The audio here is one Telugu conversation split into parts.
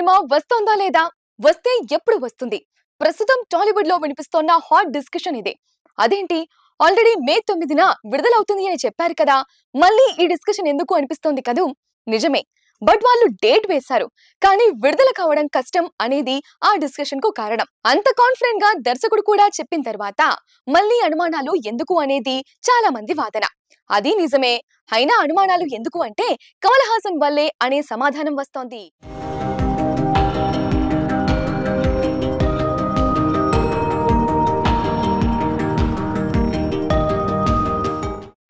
సినిమా వస్తోందా లేదా? వస్తే ఎప్పుడు వస్తుంది? ప్రస్తుతం టాలీవుడ్ లో వినిపిస్తోన్న హాట్ డిస్కషన్ ఇదే. అదేంటి, ఆల్రెడీ మే 9న విడుదలవుతుంది అని చెప్పారు కదా, మళ్ళీ ఈ డిస్కషన్ ఎందుకు అనిపిస్తోంది కదూ. నిజమే, బట్ వాళ్ళు డేట్ వేశారు, కానీ విడుదల కావడం కష్టం అనేది ఆ డిస్కషన్ కు కారణం. అంత కాన్ఫిడెంట్ గా దర్శకుడు కూడా చెప్పిన తర్వాత మళ్ళీ అనుమానాలు ఎందుకు అనేది చాలా మంది వాదన. అది నిజమే, అయినా అనుమానాలు ఎందుకు అంటే కమల్ హాసన్ వల్లే అనే సమాధానం వస్తోంది.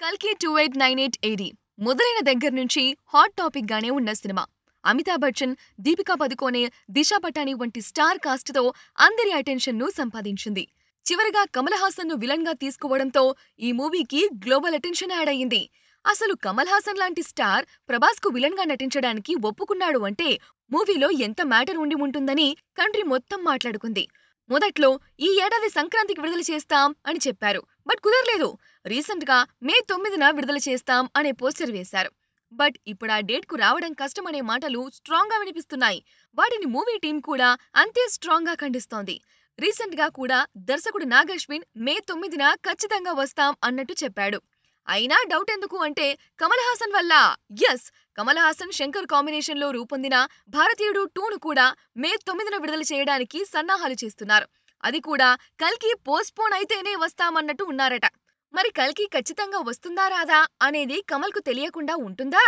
కల్కి 2898 AD మొదలైన దగ్గర నుంచి హాట్ టాపిక్ గానే ఉన్న సినిమా. అమితాబ్ బచ్చన్, దీపికా పదుకోనే, దిశా పటాని వంటి స్టార్ కాస్ట్ తో అందరి అటెన్షన్ ను సంపాదించింది. చివరగా కమల్ హాసన్ ను విలన్ గా తీసుకోవడంతో ఈ మూవీకి గ్లోబల్ అటెన్షన్ యాడ్ అయ్యింది. అసలు కమల్ హాసన్ లాంటి స్టార్ ప్రభాస్ కు విలన్ గా నటించడానికి ఒప్పుకున్నాడు అంటే మూవీలో ఎంత మ్యాటర్ ఉండి ఉంటుందని కంట్రీ మొత్తం మాట్లాడుకుంది. మొదట్లో ఈ ఏడాది సంక్రాంతికి విడుదల చేస్తాం అని చెప్పారు, బట్ కుదరలేదు. రీసెంట్ గా మే 9న విడుదల చేస్తాం అనే పోస్టర్ వేశారు. బట్ ఇప్పుడు ఆ డేట్ కు రావడం కష్టం అనే మాటలు స్ట్రాంగ్ గా వినిపిస్తున్నాయి. వాటిని మూవీ టీం కూడా అంతే స్ట్రాంగ్ గా ఖండిస్తోంది. రీసెంట్ గా కూడా దర్శకుడు నాగ్ అశ్విన్ మే 9న ఖచ్చితంగా వస్తాం అన్నట్టు చెప్పాడు. అయినా డౌట్ ఎందుకు అంటే కమల్ హాసన్ వల్ల. ఎస్, కమల్ హాసన్ శంకర్ కాంబినేషన్ లో రూపొందిన భారతీయుడు 2ను కూడా మే 9న విడుదల చేయడానికి సన్నాహాలు చేస్తున్నారు. అది కూడా కల్కి పోస్ట్పోన్ అయితేనే వస్తామన్నట్టు ఉన్నారట. మరి కల్కి ఖచ్చితంగా వస్తుందా రాదా అనేది కమల్ కు తెలియకుండా ఉంటుందా?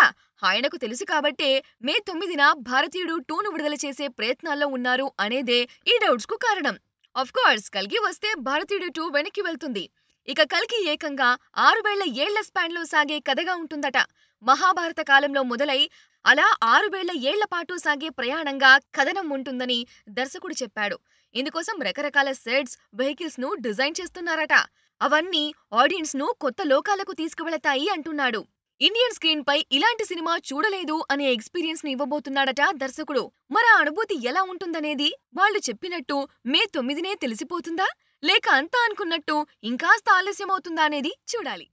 ఆయనకు తెలుసు కాబట్టే మే 9న భారతీయుడు 2ను విడుదల చేసే ప్రయత్నాల్లో ఉన్నారు అనేదే ఈ డౌట్స్ కు కారణం. ఆఫ్ కోర్స్ కల్కి వస్తే భారతీయుడు 2 వెనక్కి వెళ్తుంది. ఇక కల్కి ఏకంగా 6000 ఏళ్ల స్పాన్ లో సాగే కథగా ఉంటుందట. మహాభారత కాలంలో మొదలై అలా 6000 ఏళ్ల పాటు సాగే ప్రయాణంగా కథనం ఉంటుందని దర్శకుడు చెప్పాడు. ఇందుకోసం రకరకాల సెట్స్, వెహికల్స్ ను డిజైన్ చేస్తున్నారట. అవన్నీ ఆడియన్స్ ను కొత్త లోకాలకు తీసుకువెళతాయి అంటున్నాడు. ఇండియన్ స్క్రీన్ పై ఇలాంటి సినిమా చూడలేదు అనే ఎక్స్పీరియన్స్ ని ఇవ్వబోతున్నాడట దర్శకుడు. మరి ఆ అనుభూతి ఎలా ఉంటుందనేది వాళ్ళు చెప్పినట్టు మే 9నే తెలిసిపోతుందా, లేక అంతా అనుకున్నట్టు ఇంకాస్త ఆలస్యమవుతుందా అనేది చూడాలి.